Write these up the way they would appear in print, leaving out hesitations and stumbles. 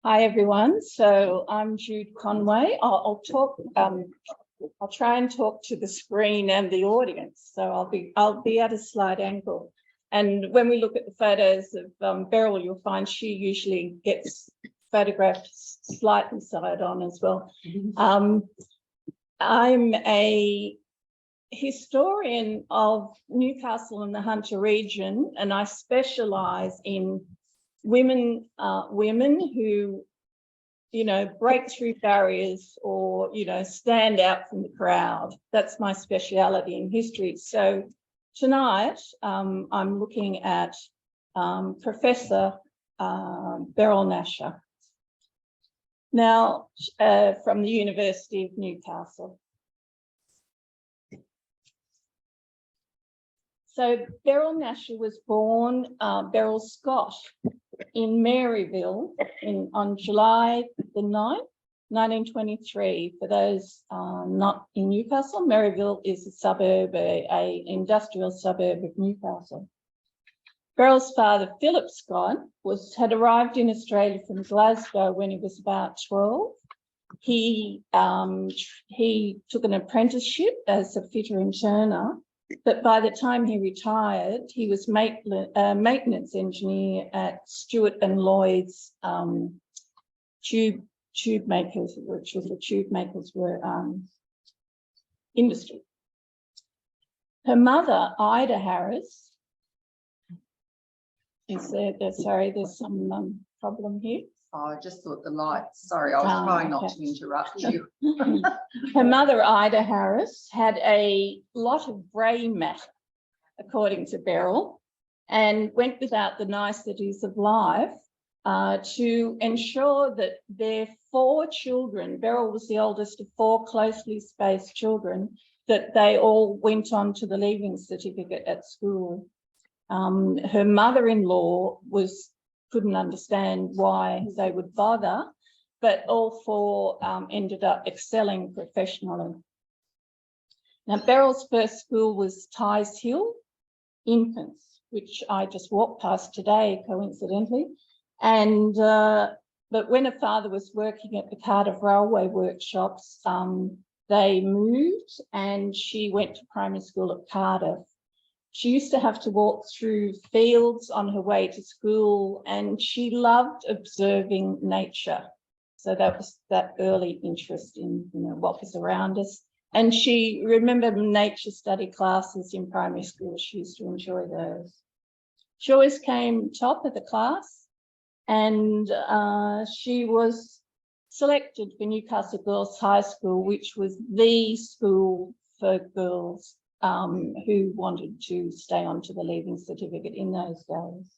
Hi everyone. So I'm Jude Conway. I'll try and talk to the screen and the audience. So I'll be at a slight angle. And when we look at the photos of Beryl, you'll find she usually gets photographed slightly side on as well. I'm a historian of Newcastle and the Hunter region, and I specialise in women who, break through barriers or, stand out from the crowd. That's my speciality in history. So tonight I'm looking at Professor Beryl Nashar. Now, from the University of Newcastle. So Beryl Nashar was born Beryl Scott in Maryville on July the 9th, 1923. For those not in Newcastle, Maryville is a suburb, an industrial suburb of Newcastle. Beryl's father, Philip Scott, had arrived in Australia from Glasgow when he was about 12. He took an apprenticeship as a fitter and turner, but by the time he retired, he was maintenance engineer at Stewart and Lloyd's tube makers, which was the tube makers were industry. Her mother, Ida Harris, there's some problem here. Oh, I just thought the lights. Sorry, I was trying not to interrupt you. Her mother, Ida Harris, had a lot of grey matter, according to Beryl, and went without the niceties of life to ensure that their 4 children, Beryl was the oldest of 4 closely spaced children, that they all went on to the leaving certificate at school. Her mother-in-law couldn't understand why they would bother, but all 4 ended up excelling professionally. Now, Beryl's first school was Tighes Hill Infants, which I just walked past today, coincidentally. And but when her father was working at the Cardiff Railway workshops, they moved and she went to primary school at Cardiff. She used to have to walk through fields on her way to school, and she loved observing nature. So that was that early interest in what was around us. And she remembered nature study classes in primary school. She used to enjoy those. She always came top of the class, and she was selected for Newcastle Girls High School, which was the school for girls who wanted to stay on to the leaving certificate in those days.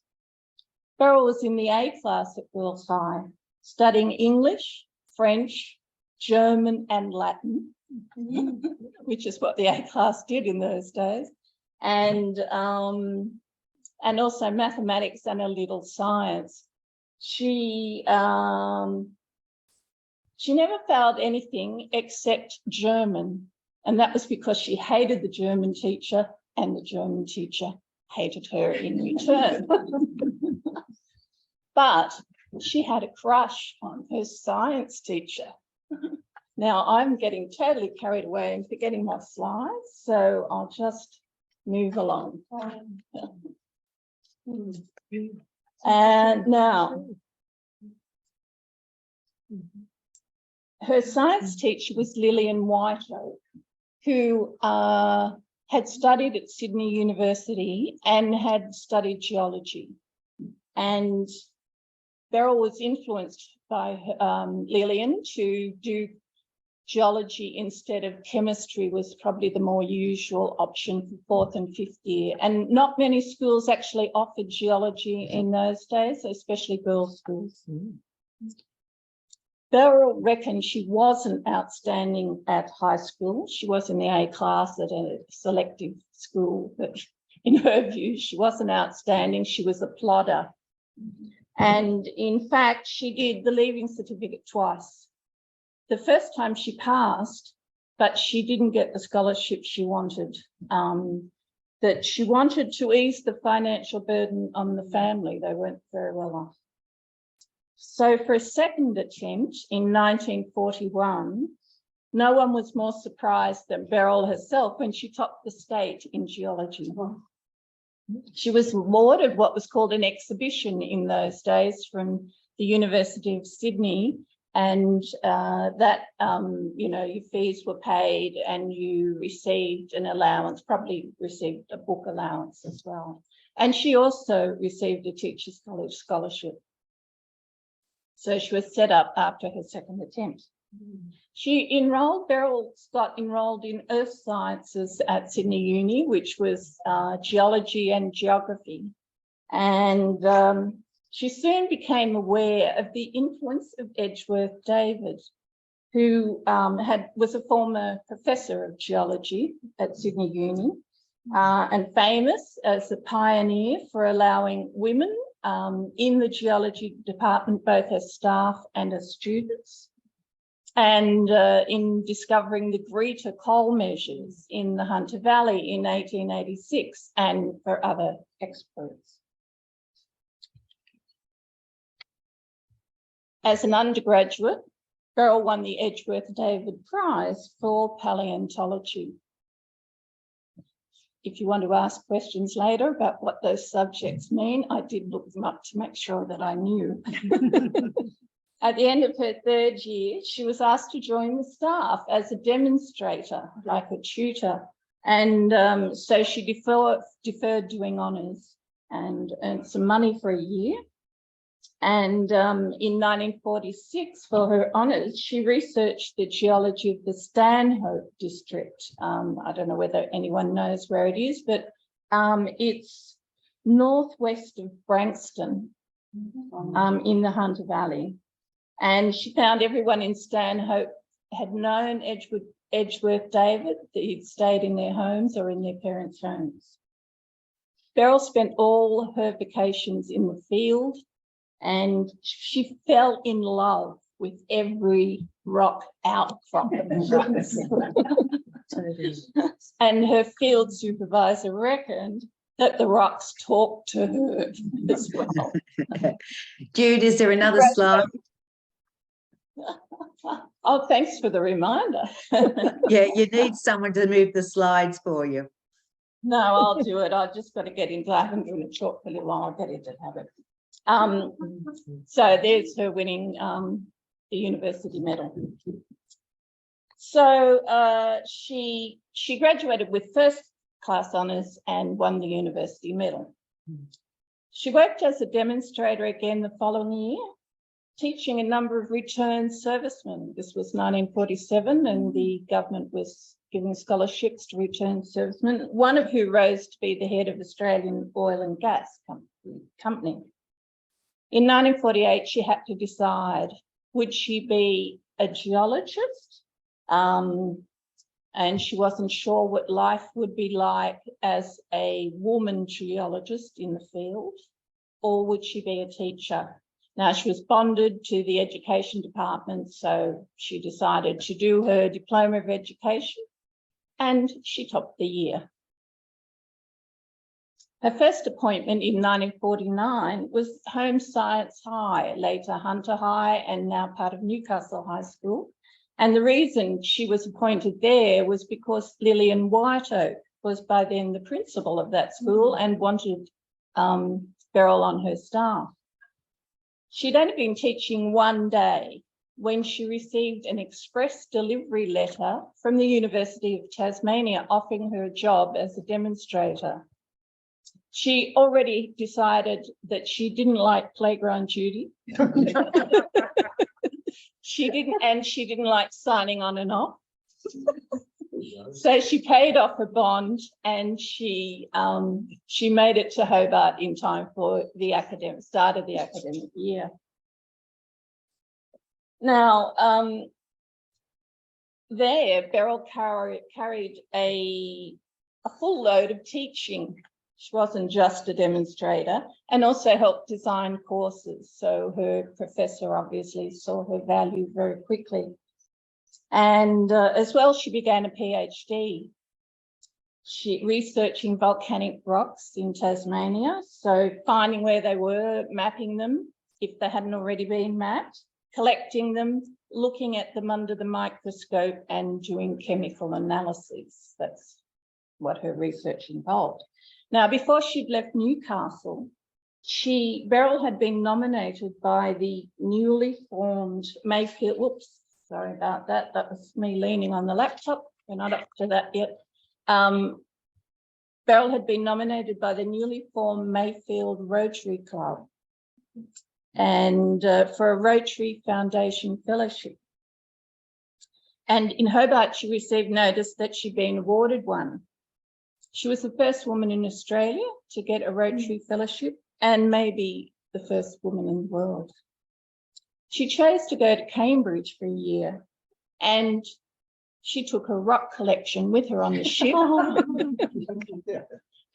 Beryl was in the A class at Girls High, studying English, French, German and Latin, which is what the A class did in those days, and also mathematics and a little science. She never failed anything except German. And that was because she hated the German teacher and the German teacher hated her in return. But she had a crush on her science teacher. Now, I'm getting totally carried away and forgetting my slides, so I'll just move along. And now, her science teacher was Lillian Whiteoak, who had studied at Sydney University and had studied geology. And Beryl was influenced by Lillian to do geology instead of chemistry, was probably the more usual option for 4th and 5th year. And not many schools actually offered geology in those days, especially girls' schools. Beryl reckoned she wasn't outstanding at high school. She was in the A class at a selective school, but in her view, she wasn't outstanding. She was a plodder. And in fact, she did the leaving certificate twice. The first time she passed, but she didn't get the scholarship she wanted. That she wanted to ease the financial burden on the family. They weren't very well off. So for a second attempt in 1941, no one was more surprised than Beryl herself when she topped the state in geology. She was awarded what was called an exhibition in those days from the University of Sydney, and your fees were paid and you received an allowance, probably received a book allowance as well. And she also received a Teachers College scholarship. So she was set up after her second attempt. Beryl got enrolled in Earth Sciences at Sydney Uni, which was geology and geography. And she soon became aware of the influence of Edgeworth David, who was a former professor of geology at Sydney Uni and famous as a pioneer for allowing women in the geology department, both as staff and as students, and in discovering the Greta coal measures in the Hunter Valley in 1886 and for other experts. As an undergraduate, Beryl won the Edgeworth David Prize for paleontology. If you want to ask questions later about what those subjects mean, I did look them up to make sure that I knew. At the end of her third year, she was asked to join the staff as a demonstrator, like a tutor. And so she deferred doing honours and earned some money for a year. And in 1946, for her honours, she researched the geology of the Stanhope district. I don't know whether anyone knows where it is, but it's northwest of Branxton in the Hunter Valley. And she found everyone in Stanhope had known Edgeworth David, that he'd stayed in their homes or in their parents' homes. Beryl spent all her vacations in the field, and she fell in love with every rock outcrop. And her field supervisor reckoned that the rocks talked to her as well. Jude, is there another slide? Oh, thanks for the reminder. Yeah, you need someone to move the slides for you. No, I'll do it. I've just got to get into, I haven't been doing it short for a little while, I'll get into habit. So there's her winning the university medal. So she graduated with first class honours and won the university medal. She worked as a demonstrator again the following year, teaching a number of returned servicemen. This was 1947, and the government was giving scholarships to returned servicemen, one of who rose to be the head of Australian Oil and Gas Company. In 1948, she had to decide, would she be a geologist? And she wasn't sure what life would be like as a woman geologist in the field, or would she be a teacher? Now, she was bonded to the education department, so she decided to do her diploma of education, and she topped the year. Her first appointment in 1949 was Home Science High, later Hunter High, and now part of Newcastle High School. And the reason she was appointed there was because Lillian Whiteoak was by then the principal of that school and wanted Beryl on her staff. She'd only been teaching one day when she received an express delivery letter from the University of Tasmania offering her a job as a demonstrator. She already decided that she didn't like playground duty. She didn't like signing on and off. So she paid off her bond, and she made it to Hobart in time for the start of the academic year. Now, there, Beryl carried a full load of teaching. She wasn't just a demonstrator, and also helped design courses. So her professor obviously saw her value very quickly. And as well, she began a PhD. She researching volcanic rocks in Tasmania, so finding where they were, mapping them, if they hadn't already been mapped, collecting them, looking at them under the microscope and doing chemical analyses. That's what her research involved. Now, before she'd left Newcastle, Beryl had been nominated by the newly formed Mayfield, whoops, sorry about that. That was me leaning on the laptop. We're not up to that yet. Beryl had been nominated by the newly formed Mayfield Rotary Club and for a Rotary Foundation Fellowship. And in Hobart, she received notice that she'd been awarded one. She was the first woman in Australia to get a Rotary Fellowship and maybe the first woman in the world. She chose to go to Cambridge for a year and she took her rock collection with her on the ship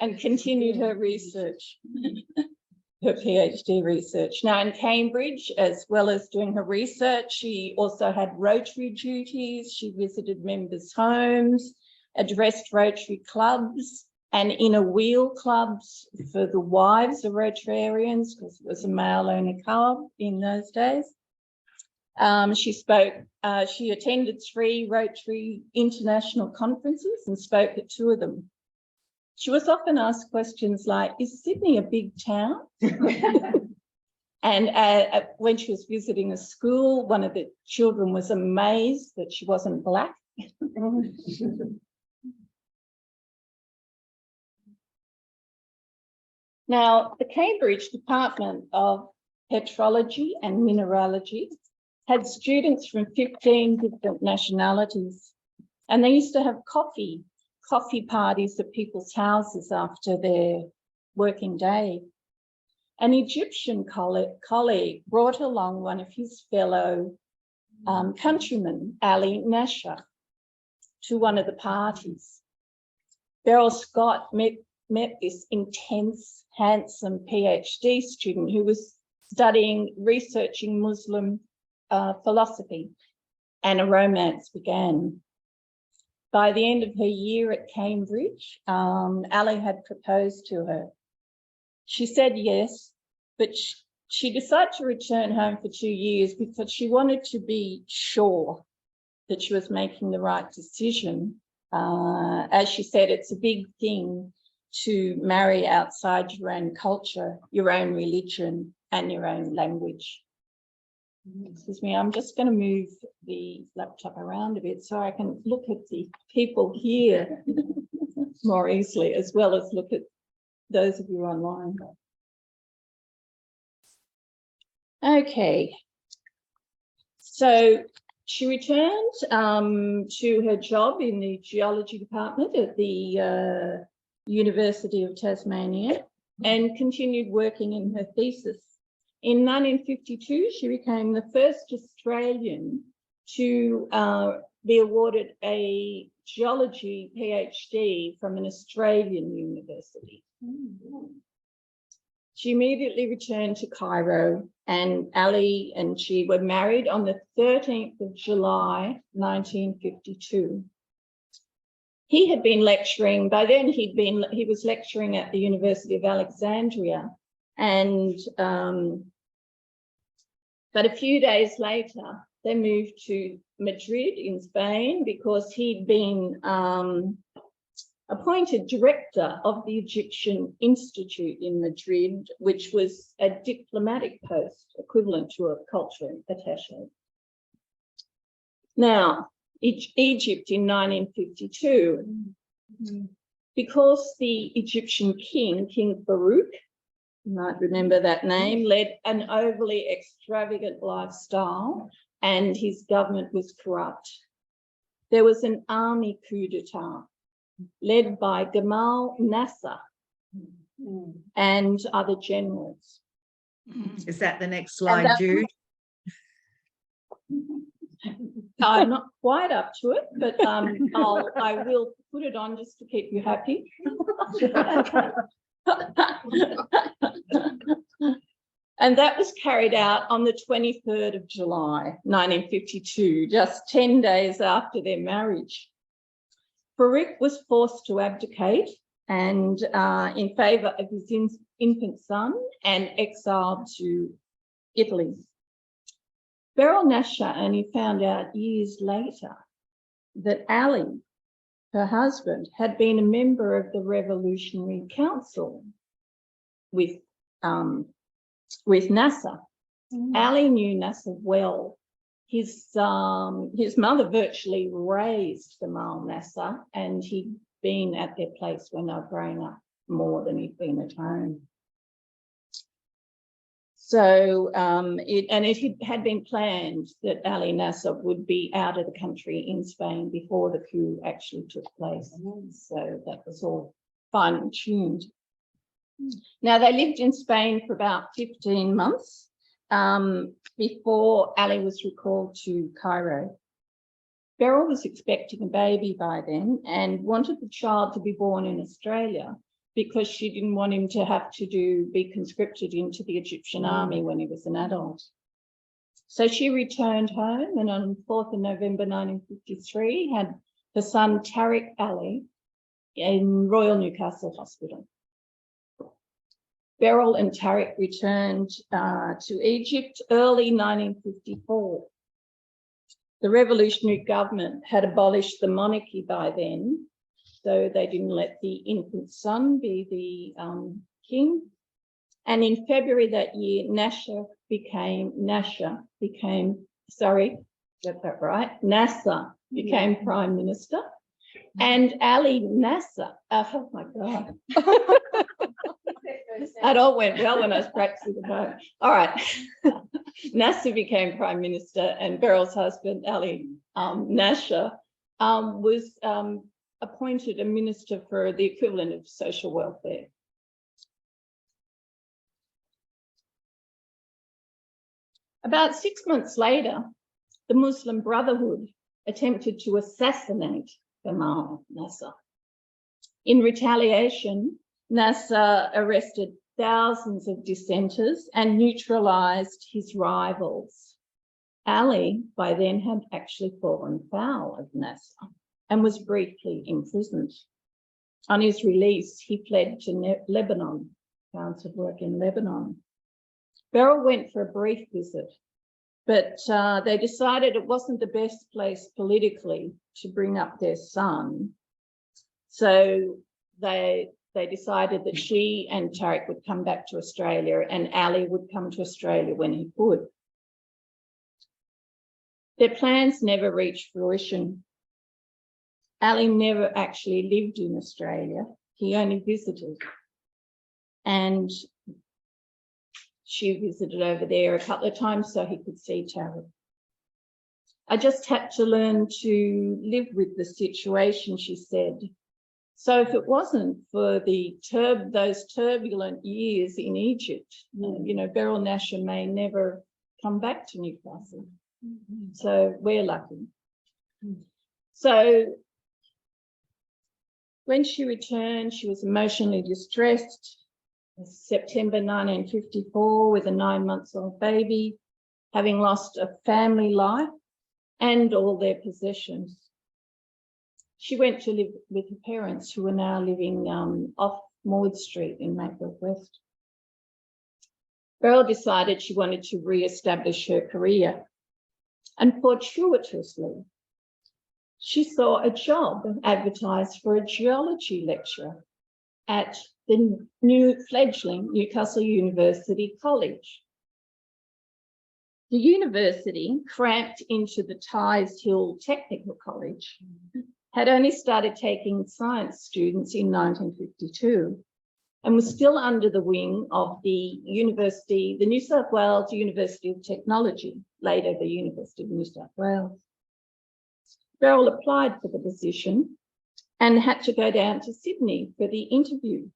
and continued her research, her PhD research. Now in Cambridge, as well as doing her research, she also had Rotary duties. She visited members' homes, addressed Rotary clubs and inner wheel clubs for the wives of Rotarians, because it was a male-only club in those days. She attended 3 Rotary international conferences and spoke at 2 of them. She was often asked questions like, is Sydney a big town? And when she was visiting a school, one of the children was amazed that she wasn't black. Now, the Cambridge Department of Petrology and Mineralogy had students from 15 different nationalities, and they used to have coffee parties at people's houses after their working day. An Egyptian colleague brought along one of his fellow countrymen, Beryl Nashar, to one of the parties. Beryl Scott met this intense, handsome PhD student who was researching Muslim philosophy, and a romance began. By the end of her year at Cambridge, Ali had proposed to her. She said yes, but she decided to return home for 2 years because she wanted to be sure that she was making the right decision. As she said, it's a big thing to marry outside your own culture, your own religion, and your own language. Excuse me, I'm just going to move the laptop around a bit so I can look at the people here more easily, as well as look at those of you online. Okay, so she returned to her job in the Geology department at the University of Tasmania and continued working in her thesis. In 1952, she became the first Australian to be awarded a geology PhD from an Australian university. She immediately returned to Cairo, and Ali and she were married on the 13th of July, 1952. He had been lecturing, by then he was lecturing at the University of Alexandria, and but a few days later, they moved to Madrid in Spain because he'd been appointed director of the Egyptian Institute in Madrid, which was a diplomatic post equivalent to a cultural attaché. Now, Egypt in 1952, because the Egyptian king, King Farouk, you might remember that name, led an overly extravagant lifestyle and his government was corrupt. There was an army coup d'etat led by Gamal Nasser and other generals. Is that the next slide, Jude? I'm not quite up to it, but I will put it on just to keep you happy. And that was carried out on the 23rd of July, 1952, just 10 days after their marriage. Farouk was forced to abdicate and in favour of his infant son and exiled to Italy. Beryl Nashar only found out years later that Ali, her husband, had been a member of the Revolutionary Council with NASA. Ali knew NASA well. His mother virtually raised Beryl Nashar, and he'd been at their place when they were growing up more than he'd been at home. So it had been planned that Ali Nashar would be out of the country in Spain before the coup actually took place. So that was all fine-tuned. Now, they lived in Spain for about 15 months before Ali was recalled to Cairo. Beryl was expecting a baby by then and wanted the child to be born in Australia because she didn't want him to have to be conscripted into the Egyptian army when he was an adult. So she returned home, and on 4th of November 1953 had her son Tariq Ali in Royal Newcastle Hospital. Beryl and Tariq returned to Egypt early 1954. The revolutionary government had abolished the monarchy by then, so they didn't let the infant son be the king. And in February that year, Nasser became Prime Minister. And Ali Nasser, oh my God. That all went well when I was practicing at home. All right. Nasser became Prime Minister, and Beryl's husband, Ali Nashar, was appointed a minister for the equivalent of social welfare. About 6 months later, the Muslim Brotherhood attempted to assassinate Beryl Nashar. In retaliation, Nasser arrested thousands of dissenters and neutralised his rivals. Ali, by then, had actually fallen foul of Nasser and was briefly imprisoned. On his release, he fled to Lebanon, found some work in Lebanon. Beryl went for a brief visit, but they decided it wasn't the best place politically to bring up their son. So they decided that she and Tariq would come back to Australia and Ali would come to Australia when he could. Their plans never reached fruition. Ali never actually lived in Australia. He only visited. And she visited over there a couple of times so he could see Tariq. I just had to learn to live with the situation, she said. So if it wasn't for those turbulent years in Egypt, Beryl Nashar may never come back to Newcastle. So we're lucky. So when she returned, she was emotionally distressed. September 1954, with a 9-month-old baby, having lost a family life and all their possessions. She went to live with her parents, who were now living off Maud Street in Mayfield West. Beryl decided she wanted to re-establish her career, and fortuitously, she saw a job advertised for a geology lecturer at the new fledgling Newcastle University College. The university, cramped into the Ties Hill Technical College, had only started taking science students in 1952 and was still under the wing of the New South Wales University of Technology, later the University of New South Wales. Beryl applied for the position and had to go down to Sydney for the interview.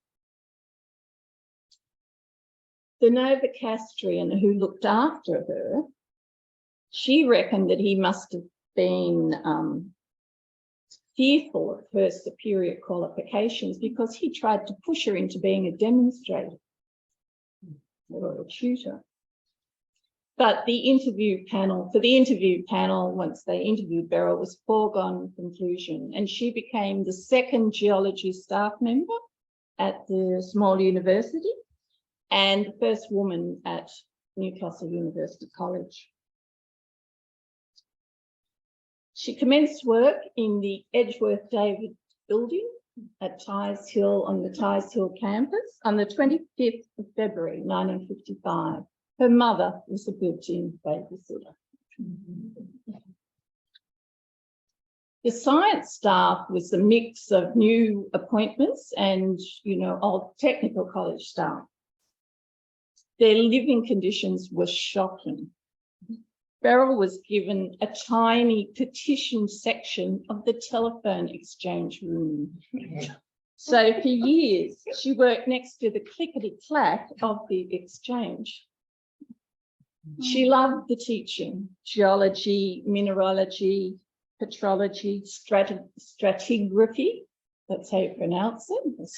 The Novocastrian who looked after her, she reckoned that he must have been fearful of her superior qualifications because he tried to push her into being a demonstrator or a tutor. But the interview panel, once they interviewed Beryl, was foregone conclusion, and she became the second geology staff member at the small university and the first woman at Newcastle University College. She commenced work in the Edgeworth David building at Tyers Hill on the Tyers Hill campus on the 25th of February 1955. Her mother was a built-in babysitter. The science staff was a mix of new appointments and, old technical college staff. Their living conditions were shocking. Beryl was given a tiny petition section of the telephone exchange room. So for years, she worked next to the clickety-clack of the exchange. She loved the teaching, geology, mineralogy, petrology, stratigraphy, that's how you pronounce it,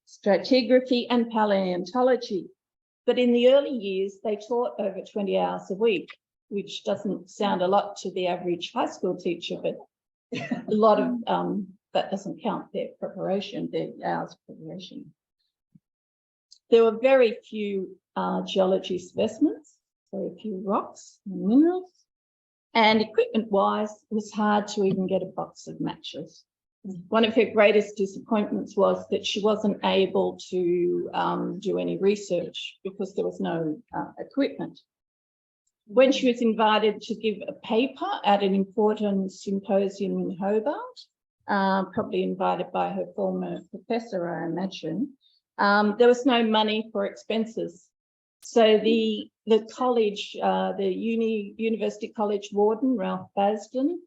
stratigraphy and paleontology. But in the early years, they taught over 20 hours a week, which doesn't sound a lot to the average high school teacher, but a lot of, that doesn't count their preparation, their hours of preparation. There were very few geology specimens, very few rocks and minerals, and equipment-wise, it was hard to even get a box of matches. One of her greatest disappointments was that she wasn't able to do any research because there was no equipment. When she was invited to give a paper at an important symposium in Hobart, probably invited by her former professor, I imagine, there was no money for expenses. So the college, the University College warden, Ralph Basden,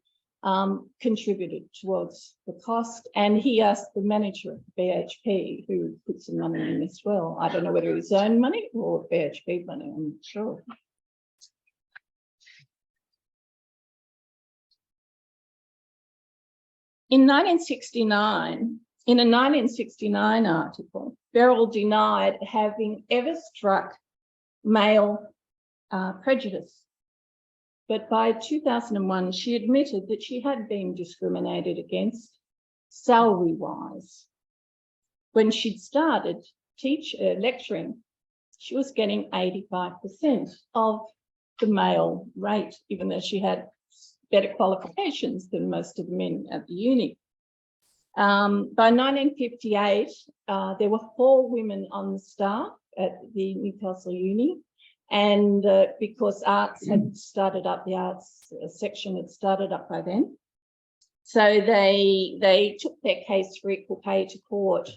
contributed towards the cost, and he asked the manager of BHP, who put some money in as well. I don't know whether it was his own money or BHP money, I'm not sure. In 1969, in a 1969 article, Beryl denied having ever struck male prejudice. But by 2001, she admitted that she had been discriminated against salary-wise. When she'd started lecturing, she was getting 85% of the male rate, even though she had better qualifications than most of the men at the uni. By 1958, there were 4 women on the staff at the Newcastle Uni, and because arts had started up, the arts section had started up by then. So they took their case for equal pay to court.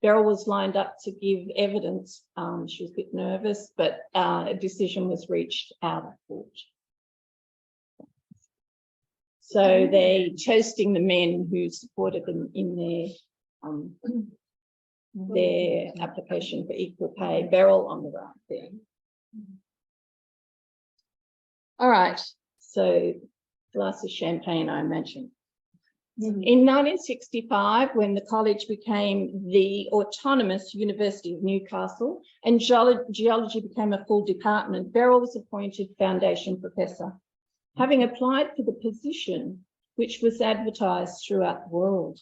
Beryl was lined up to give evidence. She was a bit nervous, but a decision was reached out of court. So they toasting the men who supported them in their application for equal pay. Beryl on the right there. All right, so glass of champagne, I imagine. In 1965, when the college became the autonomous University of Newcastle and geology became a full department, Beryl was appointed foundation professor, having applied for the position which was advertised throughout the world.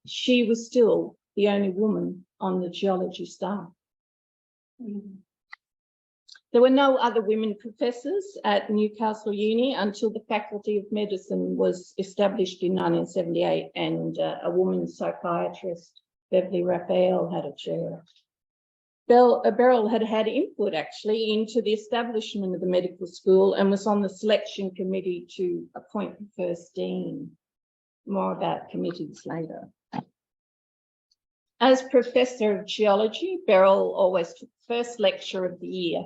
She was still the only woman on the geology staff. There were no other women professors at Newcastle Uni until the Faculty of Medicine was established in 1978, and a woman psychiatrist, Beverly Raphael, had a chair. Beryl had had input actually into the establishment of the medical school and was on the selection committee to appoint the first dean. More about committees later. As Professor of Geology, Beryl always took the first lecture of the year.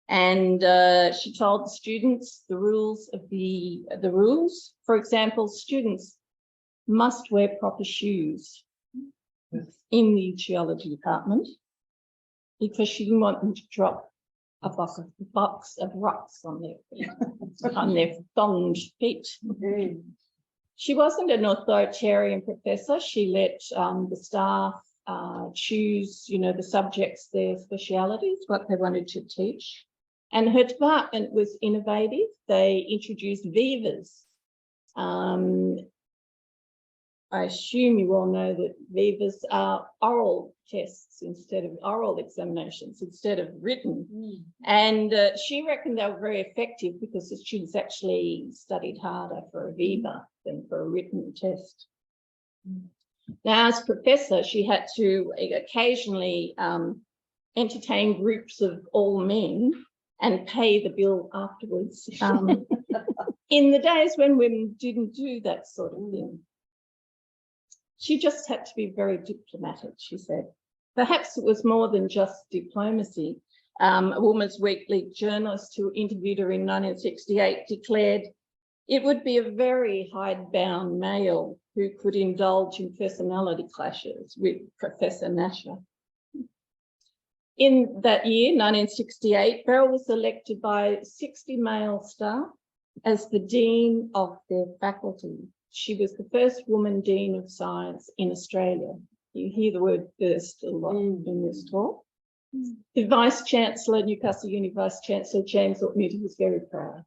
And she told the students the rules of the rules. For example, students must wear proper shoes in the geology department because she didn't want them to drop a box of rocks on their feet, on their thonged feet. She wasn't an authoritarian professor. She let the staff choose, the subjects, their specialities, what they wanted to teach. And her department was innovative. They introduced vivas. I I assume you all know that Vivas are oral tests instead of oral examinations instead of written. And she reckoned they were very effective because the students actually studied harder for a Viva than for a written test. Now, as professor, she had to occasionally entertain groups of all men and pay the bill afterwards. In the days when women didn't do that sort of thing. She just had to be very diplomatic, she said. Perhaps it was more than just diplomacy. A Women's Weekly journalist who interviewed her in 1968 declared it would be a very hidebound male who could indulge in personality clashes with Professor Nashar. In that year, 1968, Beryl was elected by 60 male staff as the Dean of their faculty. She was the first woman Dean of Science in Australia. You hear the word first a lot in this talk. The Vice Chancellor, Newcastle Uni Vice Chancellor, James Ortmuth, was very proud.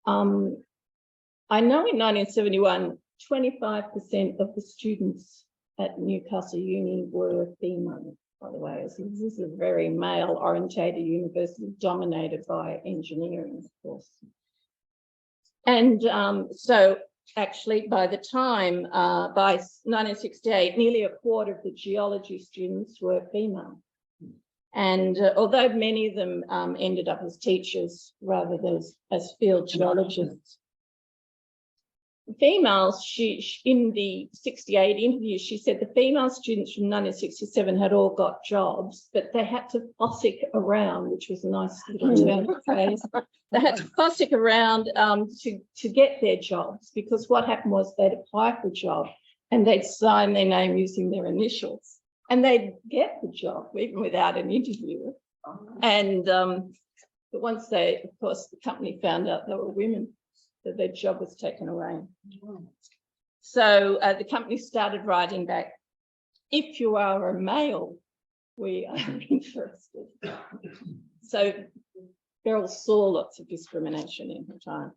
I know in 1971, 25% of the students at Newcastle Uni were female, by the way. So this is a very male-orientated university dominated by engineering, of course. And so actually by the time, by 1968, nearly a quarter of the geology students were female. And although many of them ended up as teachers rather than as field geologists, females, in the 68 interview, she said the female students from 1967 had all got jobs, but they had to fossick around, which was a nice little turn of phrase. They had to fossick around to get their jobs, because what happened was they'd apply for a job and they'd sign their name using their initials, and they'd get the job even without an interview. And but once they, of course, the company found out they were women, that their job was taken away. So the company started writing back, if you are a male, we are interested. So Beryl saw lots of discrimination in her time.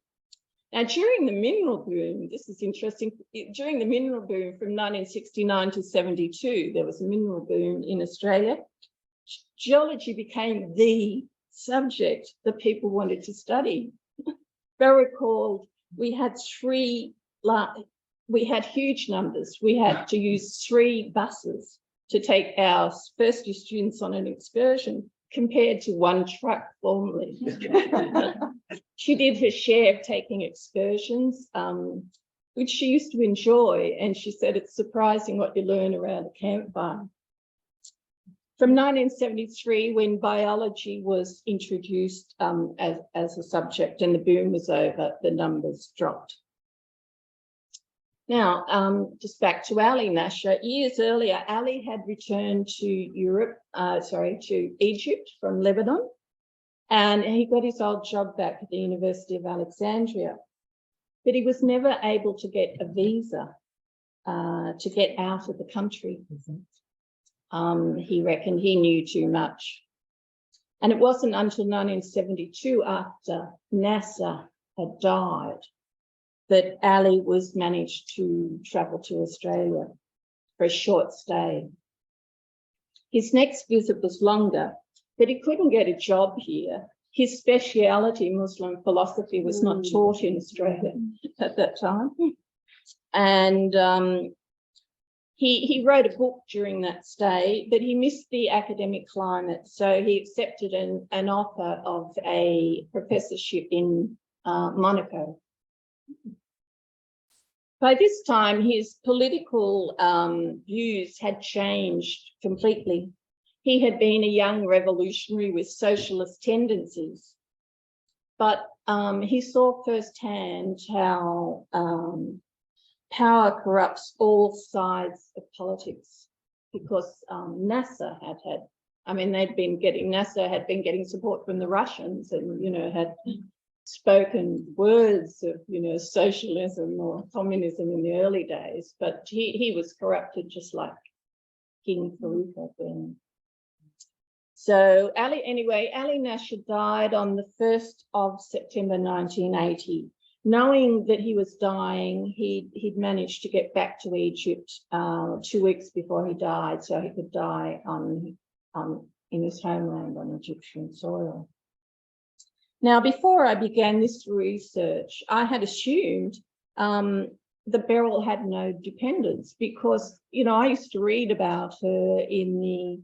Now, during the mineral boom, this is interesting, during the mineral boom from 1969 to 72, there was a mineral boom in Australia. Geology became the subject that people wanted to study. Beryl recalled we had huge numbers. We had to use 3 buses to take our first year students on an excursion, compared to 1 truck formerly. She did her share of taking excursions, which she used to enjoy. And she said, it's surprising what you learn around a campfire. From 1973, when biology was introduced as a subject and the boom was over, the numbers dropped. Now, just back to Ali Nashar. Years earlier, Ali had returned to to Egypt from Lebanon, and he got his old job back at the University of Alexandria. But he was never able to get a visa to get out of the country. He reckoned he knew too much. And it wasn't until 1972, after NASA had died, that Ali was managed to travel to Australia for a short stay. His next visit was longer, but he couldn't get a job here. His speciality, Muslim philosophy, was not taught in Australia at that time. And he wrote a book during that stay, but he missed the academic climate. So he accepted an offer of a professorship in Monaco. By this time, his political views had changed completely. He had been a young revolutionary with socialist tendencies, but he saw firsthand how power corrupts all sides of politics, because NASA NASA had been getting support from the Russians, and had spoken words of socialism or communism in the early days, but he was corrupted just like King Farouk had been. So Ali Nashar died on the 1st of September 1980. knowing that he was dying, he'd managed to get back to Egypt 2 weeks before he died, so he could die in his homeland on Egyptian soil. Now, before I began this research, I had assumed that Beryl had no dependents because, you know, I used to read about her in the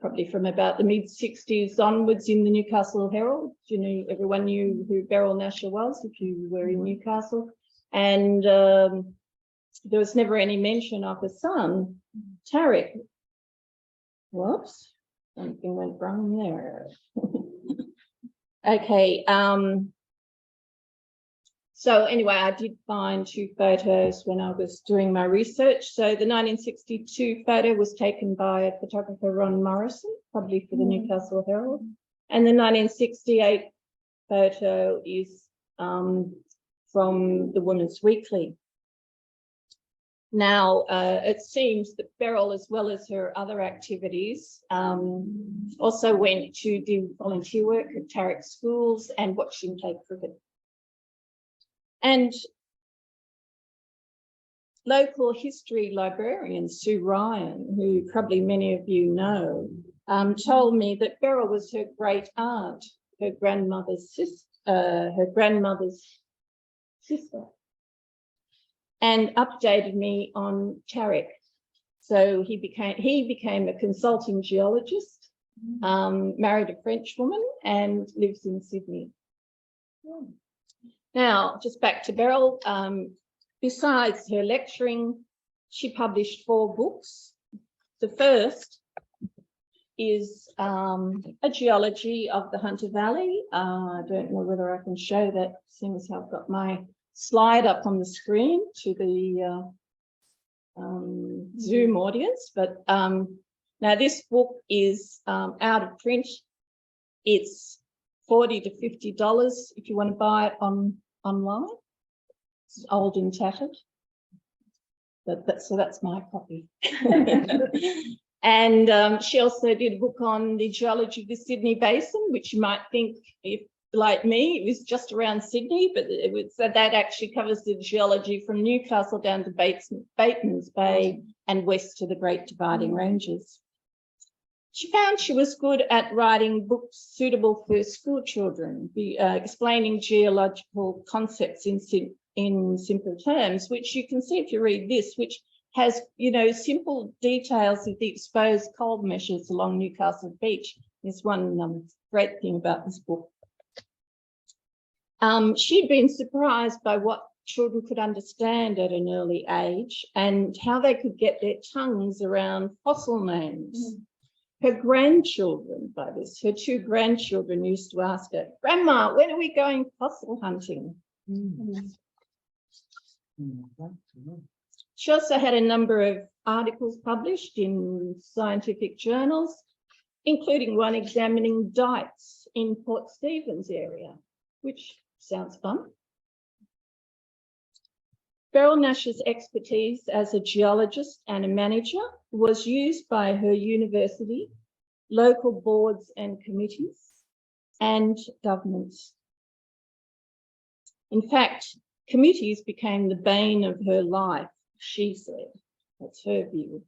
probably from about the mid-60s onwards in the Newcastle Herald. You know, everyone knew who Beryl Nashar was if you were in Newcastle. And there was never any mention of her son, Tariq. Whoops, something went wrong there. Okay. So anyway, I did find 2 photos when I was doing my research. So the 1962 photo was taken by photographer Ron Morrison, probably for the Newcastle Herald. And the 1968 photo is from the Women's Weekly. Now, it seems that Beryl, as well as her other activities, also went to do volunteer work at Tariq schools and watched him play cricket. And local history librarian Sue Ryan, who probably many of you know, told me that Beryl was her great aunt, her grandmother's sister, and updated me on Tariq. So he became a consulting geologist, married a French woman, and lives in Sydney. Yeah. Now, just back to Beryl. Besides her lecturing, she published 4 books. The first is a geology of the Hunter Valley. I don't know whether I can show that, seeing as I've got my slide up on the screen to the Zoom audience. But now this book is out of print. It's $40 to $50 if you want to buy it online. It's old and tattered, so that's my copy. And she also did a book on the geology of the Sydney Basin, which you might think, if like me, it was just around Sydney, but so that actually covers the geology from Newcastle down to Bateman's Bay and west to the Great Dividing Ranges. She found she was good at writing books suitable for school children, explaining geological concepts in simple terms, which you can see if you read this, which has, you know, simple details of the exposed coal measures along Newcastle Beach. Is one great thing about this book. She'd been surprised by what children could understand at an early age and how they could get their tongues around fossil names. Her grandchildren, her 2 grandchildren used to ask her, "Grandma, when are we going fossil hunting?" She also had a number of articles published in scientific journals, including one examining dikes in Port Stephens area, which sounds fun. Beryl Nashar's expertise as a geologist and a manager was used by her university, local boards and committees, and governments. In fact, committees became the bane of her life, she said. That's her view.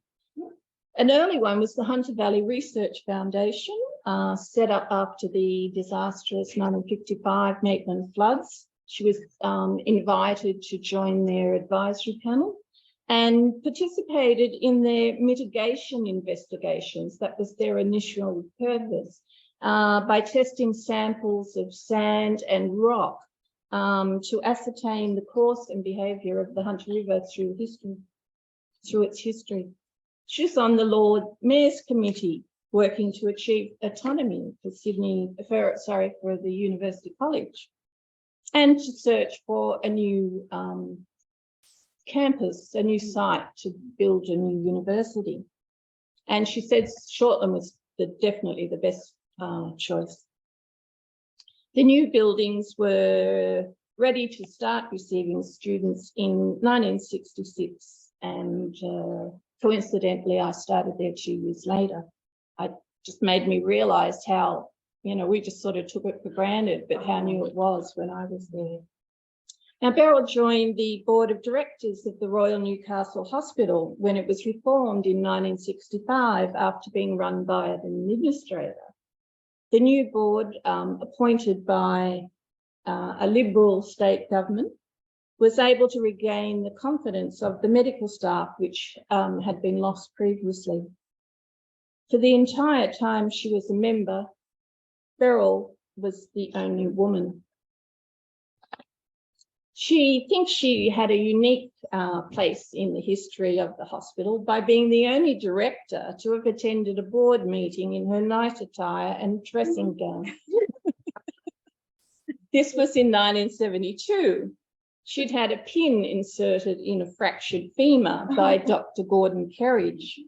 An early one was the Hunter Valley Research Foundation, set up after the disastrous 1955 Maitland floods. She was invited to join their advisory panel and participated in their mitigation investigations. That was their initial purpose, by testing samples of sand and rock to ascertain the course and behaviour of the Hunter River through its history. She was on the Lord Mayor's Committee working to achieve autonomy for the University College, and to search for a new campus, a new site to build a new university. And she said Shortland was definitely the best choice. The new buildings were ready to start receiving students in 1966, and coincidentally, I started there 2 years later. It just made me realise how, you know, we just sort of took it for granted, but how new it was when I was there. Now, Beryl joined the board of directors of the Royal Newcastle Hospital when it was reformed in 1965 after being run by an administrator. The new board, appointed by a Liberal state government, was able to regain the confidence of the medical staff, which had been lost previously. For the entire time she was a member, Beryl was the only woman. She thinks she had a unique place in the history of the hospital by being the only director to have attended a board meeting in her night attire and dressing gown. This was in 1972. She'd had a pin inserted in a fractured femur by Dr. Gordon Kerridge,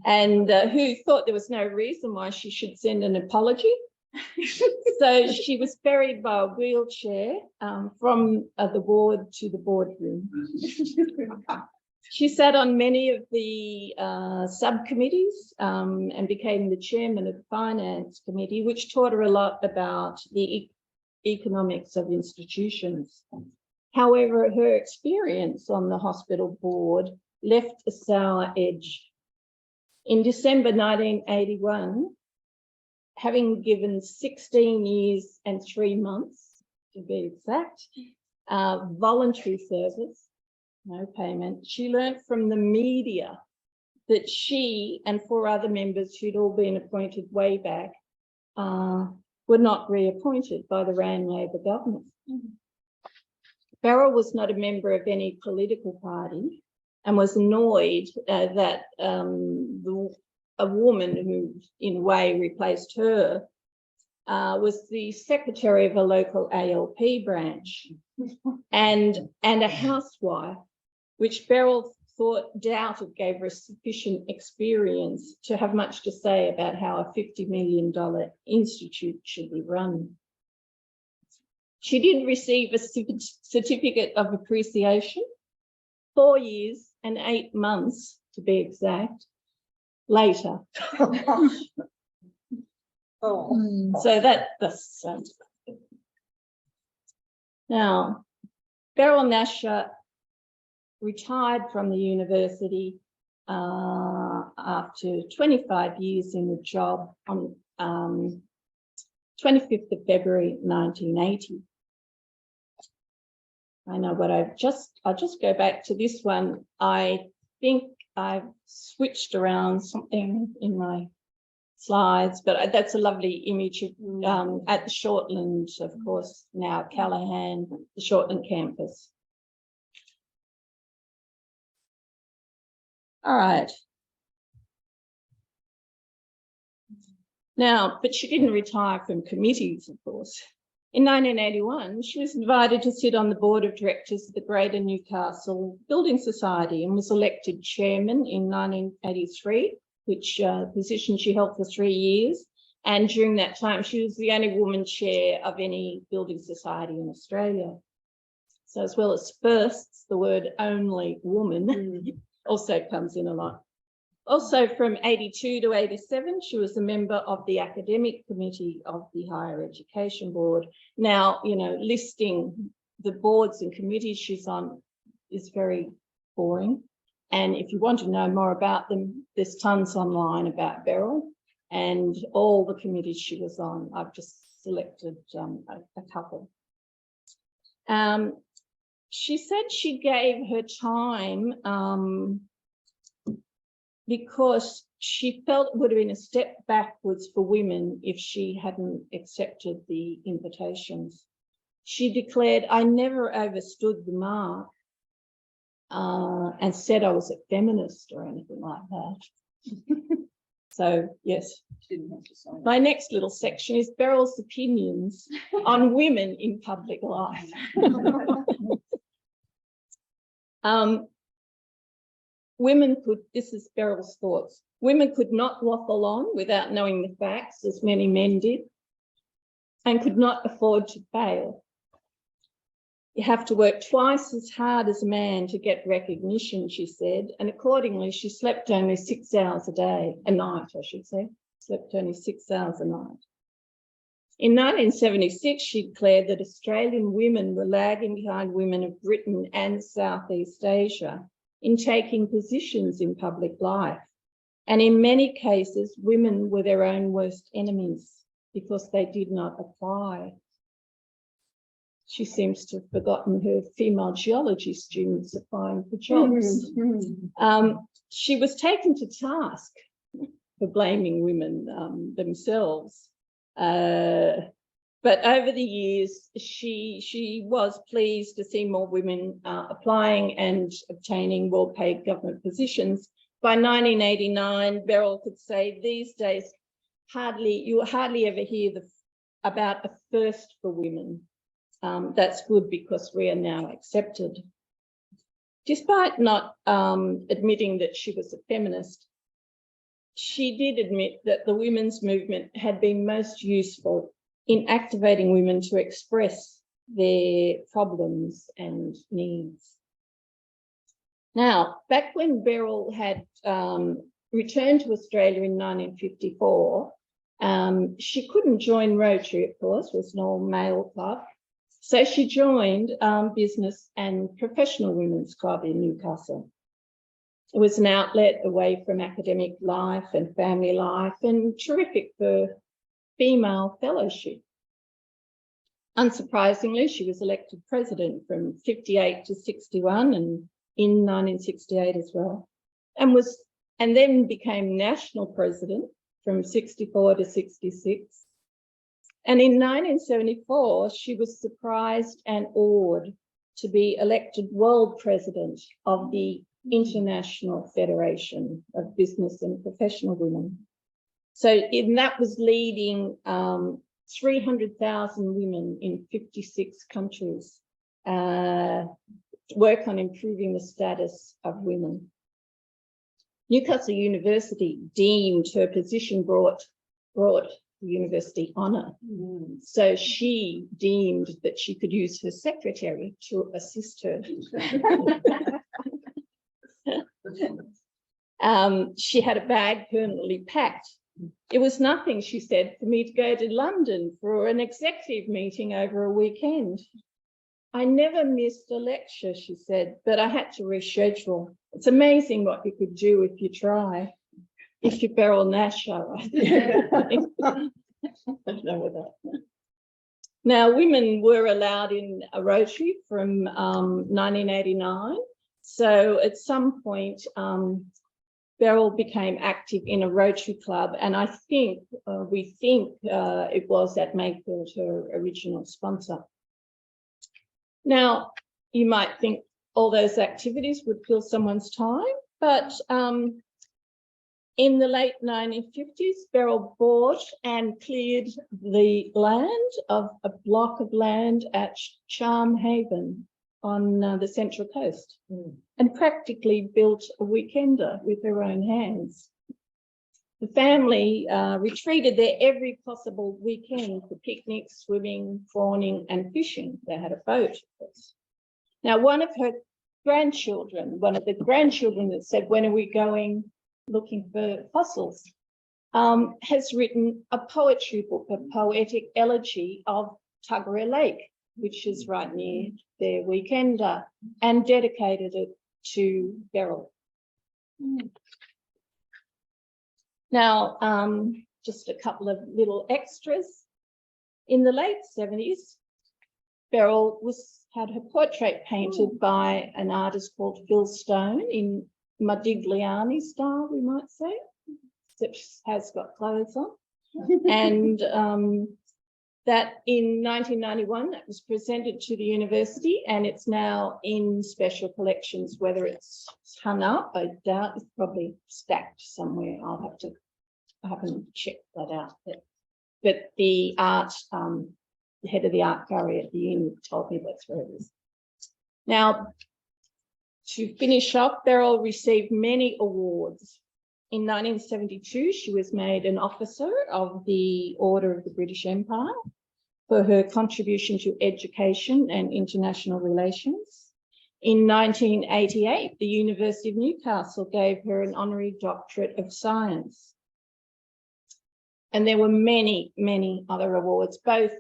and who thought there was no reason why she should send an apology. So she was ferried by a wheelchair from the ward to the boardroom. She sat on many of the subcommittees and became the chairman of the finance committee, which taught her a lot about the economics of institutions. However, her experience on the hospital board left a sour edge. In December 1981, having given 16 years and 3 months, to be exact, voluntary service, no payment, she learnt from the media that she and 4 other members who'd all been appointed way back were not reappointed by the Wran Labor government. Beryl was not a member of any political party and was annoyed that a woman who, in a way, replaced her was the secretary of a local ALP branch and a housewife, which Beryl doubted gave her sufficient experience to have much to say about how a $50 million institute should be run. She did receive a certificate of appreciation 4 years and 8 months, to be exact, later. So that's now, Beryl Nashar retired from the university after 25 years in the job on 25th of February 1980. I know what I'll just go back to this one. I think I've switched around something in my slides, but that's a lovely image of, at the Shortland, of course, now Callaghan, the Shortland campus. All right. Now, but she didn't retire from committees, of course. In 1981, she was invited to sit on the board of directors of the Greater Newcastle Building Society and was elected chairman in 1983, which position she held for 3 years. And during that time, she was the only woman chair of any building society in Australia. So as well as firsts, the word only woman also comes in a lot. Also from 82 to 87, she was a member of the academic committee of the Higher Education Board. Now, you know, listing the boards and committees she's on is very boring. And if you want to know more about them, there's tons online about Beryl and all the committees she was on. I've just selected a couple. She said she gave her time because she felt it would have been a step backwards for women if she hadn't accepted the invitations. She declared, "I never overstood the mark and said I was a feminist or anything like that." So, yes. My next little section is Beryl's opinions on women in public life. Women could, this is Beryl's thoughts, women could not waffle on without knowing the facts, as many men did, and could not afford to fail. You have to work twice as hard as a man to get recognition, she said, and accordingly, she slept only 6 hours a night, I should say, slept only 6 hours a night. In 1976, she declared that Australian women were lagging behind women of Britain and Southeast Asia in taking positions in public life. And in many cases, women were their own worst enemies because they did not apply. She seems to have forgotten her female geology students applying for jobs. She was taken to task for blaming women themselves. But over the years, she was pleased to see more women applying and obtaining well-paid government positions. By 1989, Beryl could say these days, you hardly ever hear about a first for women. That's good because we are now accepted. Despite not admitting that she was a feminist, she did admit that the women's movement had been most useful in activating women to express their problems and needs. Now, back when Beryl had returned to Australia in 1954, she couldn't join Rotary, of course, it was an all-male club. So she joined Business and Professional Women's Club in Newcastle. It was an outlet away from academic life and family life and terrific for female fellowship. Unsurprisingly, she was elected president from 58 to 61 and in 1968 as well, and then became national president from 64 to 66. And in 1974, she was surprised and awed to be elected world president of the International Federation of Business and Professional Women. So that was leading 300,000 women in 56 countries work on improving the status of women. Newcastle University deemed her position brought the university honour. So she deemed that she could use her secretary to assist her. She had a bag permanently packed. It was nothing, she said, for me to go to London for an executive meeting over a weekend. I never missed a lecture, she said, but I had to reschedule. It's amazing what you could do if you try. If you're Beryl Nashar, I don't know what that. Now, women were allowed in a Rotary from 1989. So at some point, Beryl became active in a Rotary club, and I think, we think it was at Mayfield, her original sponsor. Now, you might think all those activities would fill someone's time, but in the late 1950s, Beryl bought and cleared the land of a block of land at Charm Haven on the Central Coast and practically built a weekender with her own hands. The family retreated there every possible weekend for picnics, swimming, prawning and fishing. They had a boat, of course. Now, one of the grandchildren that said, when are we going looking for fossils, has written a poetry book, a poetic elegy of Tuggerah Lake, which is right near their weekender, and dedicated it to Beryl. Now, just a couple of little extras. In the late 70s, Beryl had her portrait painted by an artist called Phil Stone in Modigliani style, we might say, except she has got clothes on. And that in 1991, that was presented to the university, and it's now in special collections. Whether it's hung up, I doubt, it's probably stacked somewhere. I haven't checked that out. But the the head of the art gallery at the inn told me that's where it is. Now, to finish off, Beryl received many awards. In 1972, she was made an officer of the Order of the British Empire for her contribution to education and international relations. In 1988, the University of Newcastle gave her an honorary doctorate of science. And there were many, many other awards, both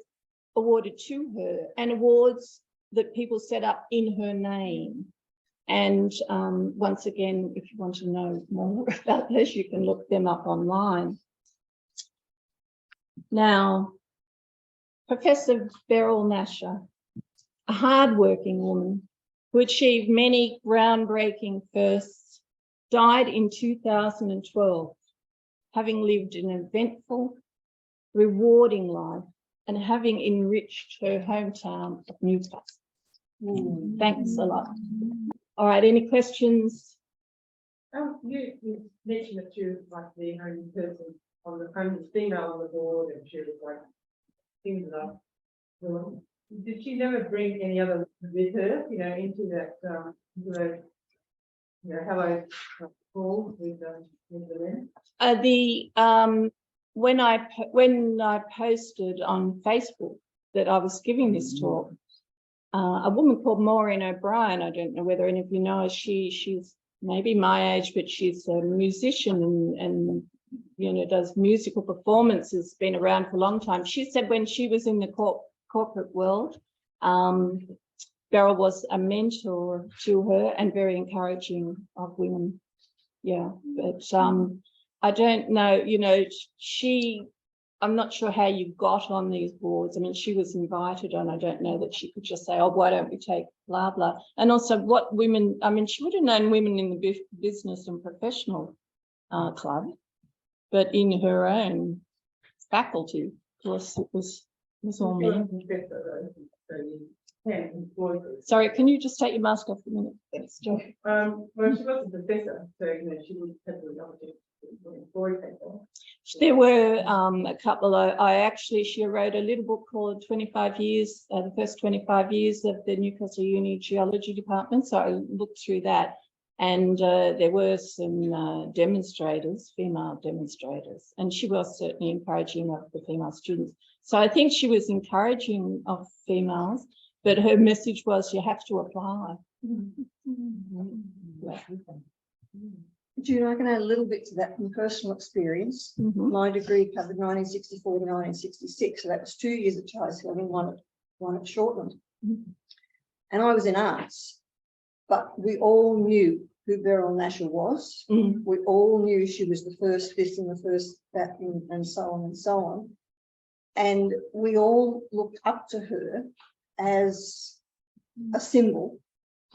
awarded to her and awards that people set up in her name. And once again, if you want to know more about this, you can look them up online. Now, Professor Beryl Nashar, a hardworking woman who achieved many groundbreaking firsts, died in 2012, having lived an eventful, rewarding life and having enriched her hometown of Newcastle. Thanks a lot. All right, any questions? You mentioned that she was like the only person on the only female on the board, and she was like things like. Did she never bring any other with her, you know, into that hello call with the men? When I posted on Facebook that I was giving this talk, a woman called Maureen O'Brien, I don't know whether any of you know her, she's maybe my age, but she's a musician and you know, does musical performances, been around for a long time. She said when she was in the corporate world, Beryl was a mentor to her and very encouraging of women. Yeah, but I don't know, you know, I'm not sure how you got on these boards. I mean, she was invited on. I don't know that she could just say, oh, why don't we take blah, blah. And also what women, I mean, she would have known women in the business and professional club, but in her own faculty, of course, it was all men. Sorry, can you just take your mask off for a minute? Thanks, Jo. Well, she was a professor, so you know, she would have the opportunity to employ people. There were a couple of, she wrote a little book called 25 Years, the first 25 years of the Newcastle Uni Geology department. So I looked through that, and there were some demonstrators, female demonstrators, and she was certainly encouraging of the female students. So I think she was encouraging of females, but her message was you have to apply. Jude, I can add a little bit to that from personal experience. My degree covered 1964 to 1966, so that was 2 years at Charles Hill and one at Shortland. And I was in arts, but we all knew who Beryl Nashar was. We all knew she was the first this and the first that and so on and so on. And we all looked up to her as a symbol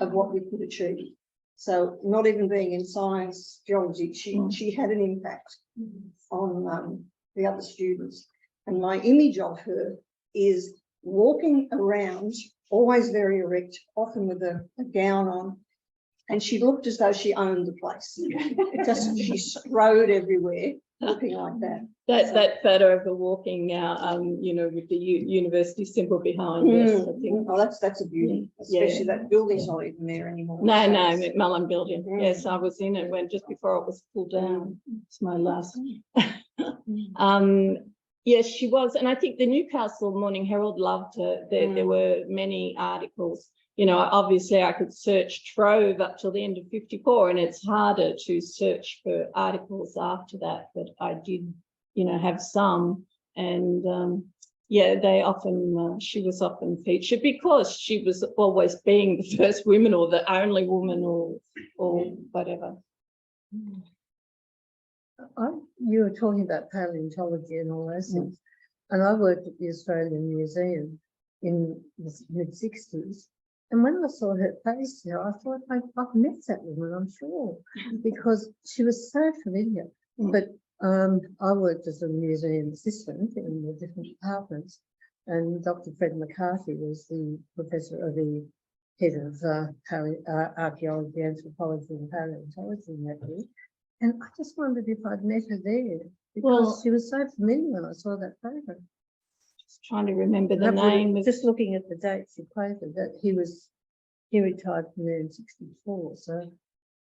of what we could achieve. So not even being in science, geology, she had an impact on the other students. And my image of her is walking around, always very erect, often with a gown on, and she looked as though she owned the place. She rode everywhere, looking like that. That photo of her walking now, you know, with the university symbol behind. Yes, I think. Oh, that's a beauty, especially that building's not even there anymore. No, McMullen building. Yes, I was in it when just before it was pulled down. It's my last. Yes, she was, and I think the Newcastle Morning Herald loved her. There were many articles. You know, obviously I could search Trove up till the end of 54, and it's harder to search for articles after that, but I did, you know, have some. And yeah, they often, she was often featured because she was always being the first woman or the only woman or whatever. You were talking about paleontology and all those things, and I worked at the Australian Museum in the mid-60s. And when I saw her face there, I thought I've met that woman, I'm sure, because she was so familiar. But I worked as a museum assistant in the different departments, and Dr. Fred McCarthy was the professor or the head of archaeology, anthropology and paleontology in that year. And I just wondered if I'd met her there, because she was so familiar when I saw that photo. Trying to remember the name. Just looking at the dates he quoted, that he retired from there in 64. So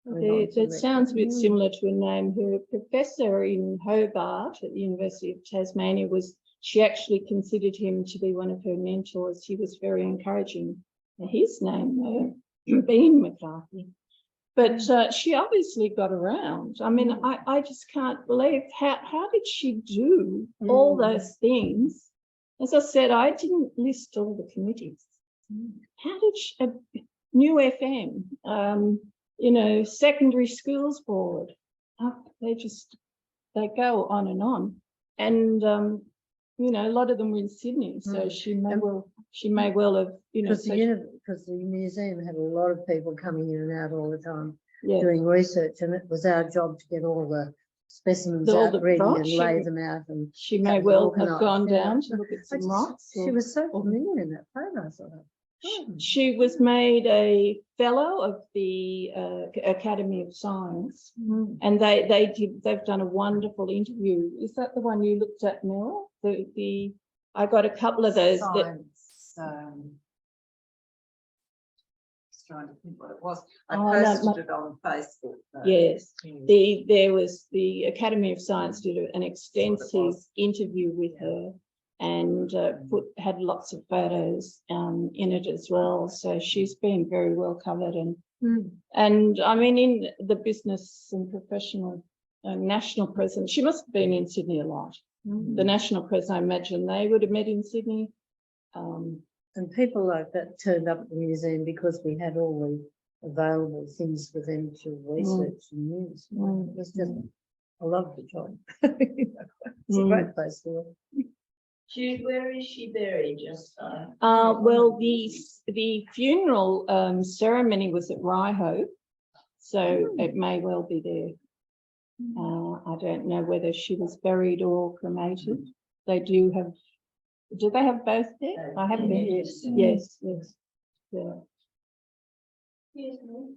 it sounds a bit similar to a name. Her professor in Hobart at the University of Tasmania she actually considered him to be one of her mentors. He was very encouraging. His name, Bean McCarthy. But she obviously got around. I mean, I just can't believe how did she do all those things? As I said, I didn't list all the committees. How did she, New FM, you know, secondary schools board, they go on and on. And you know, a lot of them were in Sydney, so she may well have, you know, because the museum had a lot of people coming in and out all the time yeah, doing research, and it was our job to get all the specimens All out the ready and rocks, lay them out. And she may have them well have organised, gone yeah. down to look at some rocks. She was so familiar in that photo. So She was made a fellow of the Academy of Science, and they've done a wonderful interview. Is that the one you looked at, Mel? I got a couple of those. Science, trying to think what it was. I Oh, no, posted it on Facebook. Yes, there was the Academy of Science did an extensive interview with her, and had lots of photos in it as well. So she's been very well covered, and I mean, in the business and professional national president, she must have been in Sydney a lot. The national president, I imagine they would have met in Sydney. and people like that turned up at the museum because we had all the available things for them to research and use. It was just, I love the job. It's a great place to work. Jude, where is she buried? Just Well, the funeral ceremony was at Ryhope, so it may well be there. I don't know whether she was buried or cremated. They do they have both there? I haven't been. Yes. Yeah. excuse me.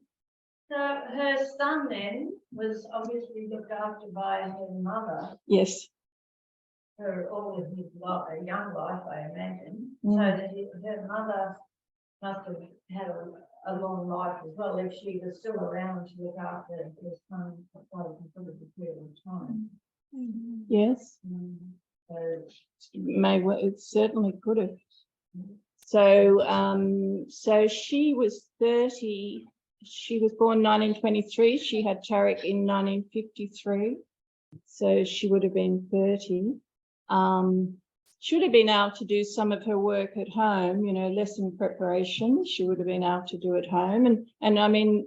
So her son then was obviously looked after by her mother Yes. for all of his young life, I imagine. So that her mother must have had a long life as well, if she was still around to look after her son for quite a considerable period of time. Yes. So It certainly could have. So so she was 30. She was born 1923. She had Tariq in 1953. So she would have been 30. Should have been able to do some of her work at home, you know, lesson preparation. She would have been able to do at home. And I mean,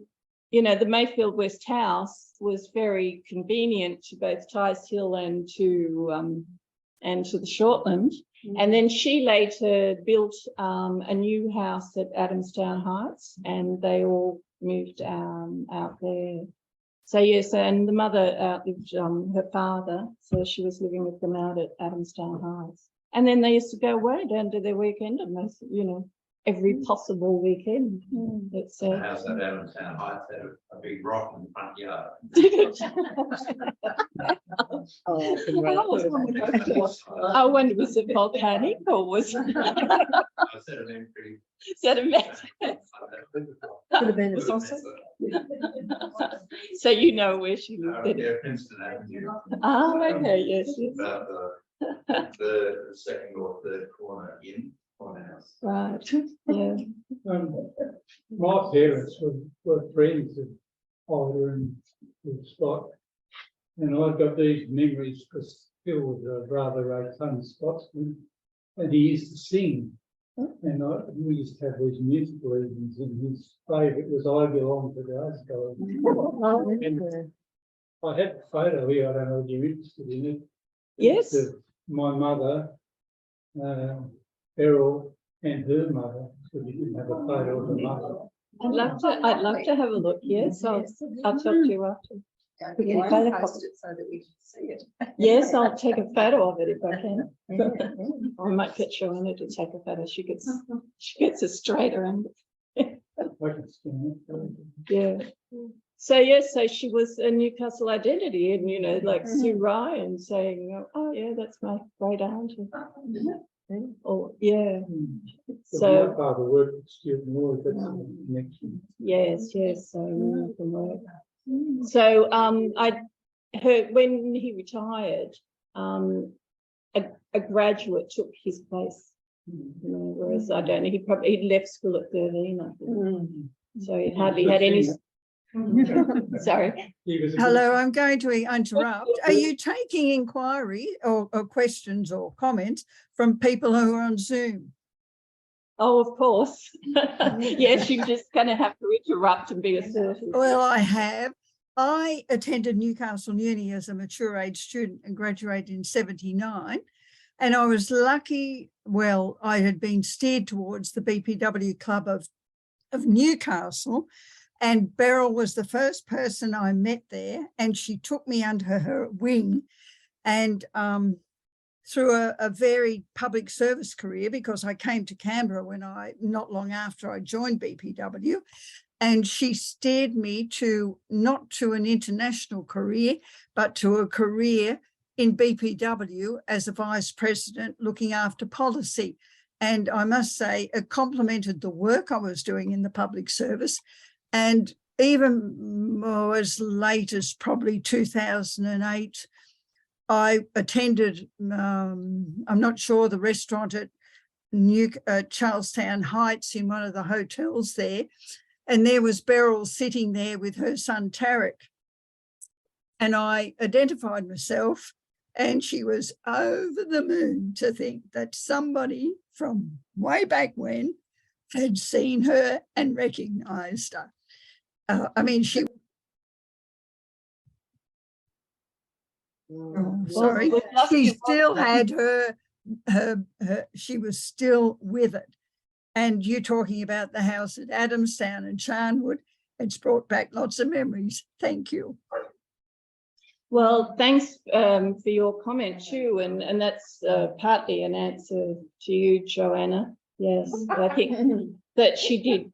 you know, the Mayfield West House was very convenient to both Tice Hill and to the Shortland. And then she later built a new house at Adamstown Heights, and they all moved out there. So yes, and the mother outlived her father, so she was living with them out at Adamstown Heights. And then they used to go away down to their weekend, and most, you know, every possible weekend. It's The house at Adamstown Heights had a big rock in the front yard. I wonder, was it volcanic or was it Sedimentary. sedimentary? Could have been a fossil. So you know where she lived. Yeah, Princeton Avenue. Oh, okay, yes. About the second or third corner house. Right, yeah. My parents were friends of Ida and with Scott, and I've got these memories because Phil was a rather rotund Scotsman, and he used to sing, and we used to have these musical evenings, and his favourite was "I Belong to Glasgow." And I have a photo here. I don't know if you're interested in it. Yes. It's my mother, Beryl, and her mother, because you didn't have a photo of her mother. I'd love to have a look. Yes, I'll talk to you after. We can can photo post it so that we can see it. Yes, I'll take a photo of it if I can. I might get Joanna to take a photo. She gets a straighter and I can scan it. yeah. So yes, so she was a Newcastle identity, and you know, like Sue Ryan saying, "Oh yeah, that's my great aunt." Oh yeah. So my father worked with Stuart Moore, that's the connection. Yes. So we can work. So I heard when he retired, a graduate took his place. You know, whereas I don't know, he'd left school at 13, I think. So he hardly had any. Sorry. He was a good- Hello, I'm going to interrupt. Are you taking inquiry or questions or comments from people who are on Zoom? Oh, of course. Yes, you're just going to have to interrupt and be assertive. Well, I have. I attended Newcastle Uni as a mature age student and graduated in 79. And I was lucky, well, I had been steered towards the BPW Club of Newcastle, and Beryl was the first person I met there, and she took me under her wing. And through a varied public service career, because I came to Canberra not long after I joined BPW, and she steered me not to an international career, but to a career in BPW as a vice president looking after policy. And I must say, it complemented the work I was doing in the public service. And even as late as probably 2008, I attended, I'm not sure, the restaurant at Charlestown Heights in one of the hotels there. And there was Beryl sitting there with her son, Tarek. And I identified myself, and she was over the moon to think that somebody from way back when had seen her and recognised her. I mean, she... Oh, sorry. She still had her, she was still with it. And you're talking about the house at Adamstown and Charnwood. It's brought back lots of memories. Thank you. Well, thanks for your comment too, and that's partly an answer to you, Joanna. Yes, I think that she did,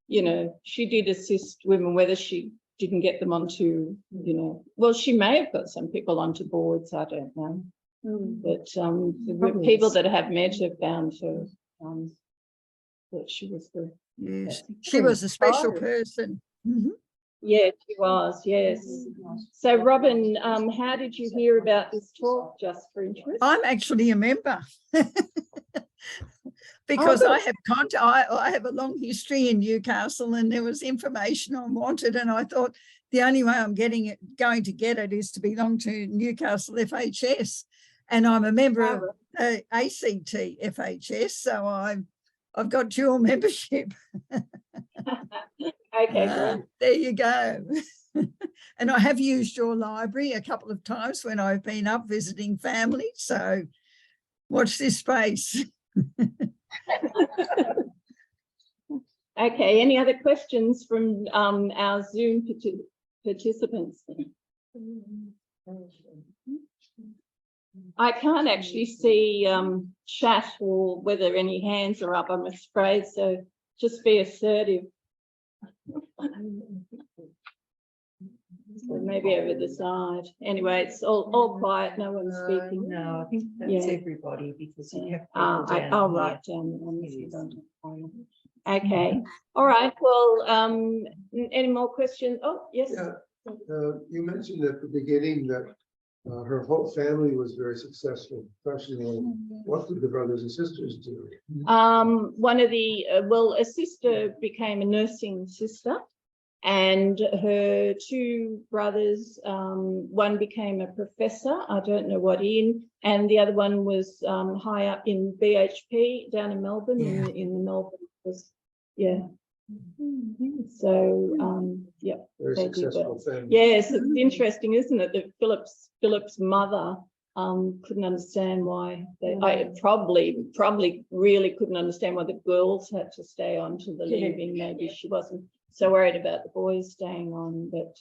you know, she did assist women, whether she didn't get them onto, you know, well, she may have got some people onto boards, I don't know. But the people that have met her found her, that she was the... Yes, she was a special person. Mm-hmm. Yeah, she was, yes. So, Robin, how did you hear about this talk, just for interest? I'm actually a member. Because I have a long history in Newcastle, and there was information I wanted, and I thought the only way I'm going to get it is to belong to Newcastle FHS, and I'm a member of ACT FHS, so I've got dual membership. Okay, great. There you go. And I have used your library a couple of times when I've been up visiting family, so watch this space. Okay, any other questions from our Zoom participants? I can't actually see chat or whether any hands are up, I'm afraid, so just be assertive. So maybe over the side. Anyway, it's all quiet, no one's speaking. No, I think that's everybody, because you have I'll write down on this. Okay, all right, well, any more questions? Oh, yes. Yeah, you mentioned at the beginning that her whole family was very successful professionally. What did the brothers and sisters do? One of the, well, a sister became a nursing sister, and her two brothers, one became a professor, I don't know what in, and the other one was high up in BHP down in Melbourne, in the Melbourne, so yeah, Very successful family. yes, it's interesting, isn't it, that Philip's mother couldn't understand why I probably really couldn't understand why the girls had to stay on to the leaving. Maybe she wasn't so worried about the boys staying on, but